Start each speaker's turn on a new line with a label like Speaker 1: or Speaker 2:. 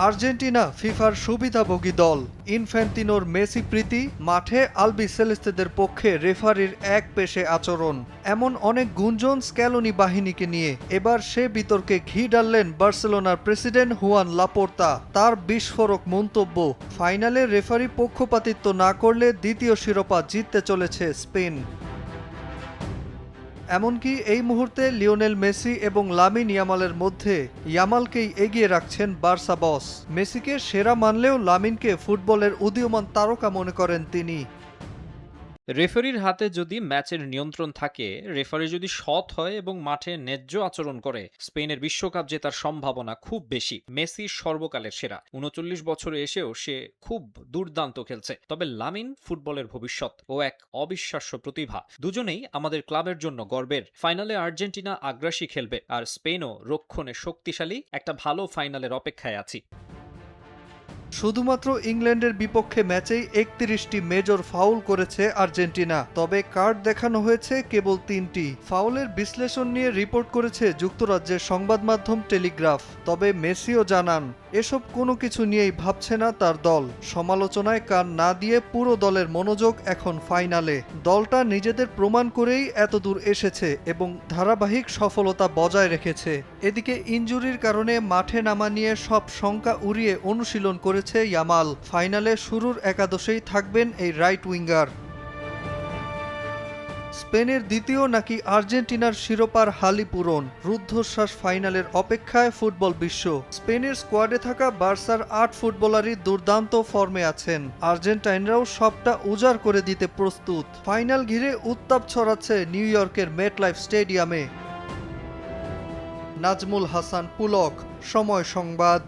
Speaker 1: Argentina ফিফার সুবিধাভোগী দল। ইনফ্যান্তিনোর মেসি প্রীতি, মাঠে আলবি সেলেস্তেদের পক্ষে রেফারির এক পেশে আচরণ, এমন অনেক গুঞ্জন স্ক্যালোনি বাহিনীকে নিয়ে। এবার সে বিতর্কে ঘি ঢাললেন বার্সেলোনার প্রেসিডেন্ট হুয়ান লাপোর্তা। তার বিস্ফোরক মন্তব্য, ফাইনালে রেফারি পক্ষপাতিত্ব না করলে দ্বিতীয় শিরোপা জিততে চলেছে স্পেন। এমনকি এই মুহূর্তে লিওনেল মেসি এবং লামিন ইয়ামালের মধ্যে ইয়ামালকেই এগিয়ে রাখছেন বার্সা বস। মেসিকে সেরা মানলেও লামিনকে ফুটবলের উদীয়মান তারকা মনে করেন তিনি।
Speaker 2: রেফারির হাতে যদি ম্যাচের নিয়ন্ত্রণ থাকে, রেফারি যদি সৎ হয় এবং মাঠে ন্যায্য আচরণ করে, স্পেনের বিশ্বকাপ জেতার সম্ভাবনা খুব বেশি। মেসি সর্বকালের সেরা, ৩৯ বছরে এসেও সে খুব দুর্দান্ত খেলছে। তবে লামিন ফুটবলের ভবিষ্যৎ, ও এক অবিশ্বাস্য প্রতিভা। দুজনেই আমাদের ক্লাবের জন্য গর্বের। ফাইনালে আর্জেন্টিনা আগ্রাসী খেলবে, আর স্পেনও রক্ষণে শক্তিশালী। একটা ভালো ফাইনালের অপেক্ষায় আছি।
Speaker 1: শুধুমাত্র ইংল্যান্ডের বিপক্ষে ম্যাচেই ৩১টি মেজর ফাউল করেছে আর্জেন্টিনা, তবে কার্ড দেখানো হয়েছে কেবল ৩টি। ফাউলের বিশ্লেষণ নিয়ে রিপোর্ট করেছে যুক্তরাজ্যের সংবাদ মাধ্যম টেলিগ্রাফ। তবে মেসিও জানান, এসব কোনো কিছু নিয়েই ভাবছে না তার দল। সমালোচনায় কান না দিয়ে পুরো দলের মনোযোগ এখন ফাইনালে। দলটা নিজেদের প্রমাণ করেই এতদূর এসেছে এবং ধারাবাহিক সফলতা বজায় রেখেছে। এদিকে ইনজুরির কারণে মাঠে নামা নিয়ে সব শঙ্কা উড়িয়ে অনুশীলন করেছে ইয়ামাল। ফাইনালে শুরুর একাদশেই থাকবেন এই রাইট উইঙ্গার। স্পেনের দ্বিতীয় নাকি আর্জেন্টিনার শিরোপার হালি পূরণ, রুদ্ধশ্বাস ফাইনালের অপেক্ষায় ফুটবল বিশ্ব। স্পেনের স্কোয়াডে থাকা বার্সার ৮ ফুটবলারই দুর্দান্ত ফর্মে আছেন। আর্জেন্টাইনরাও সবটা উজাড় করে দিতে প্রস্তুত। ফাইনাল ঘিরে উত্তাপ ছড়াচ্ছে নিউ ইয়র্কের মেটলাইফ স্টেডিয়ামে। নাজমুল হাসান পুলক, সময় সংবাদ।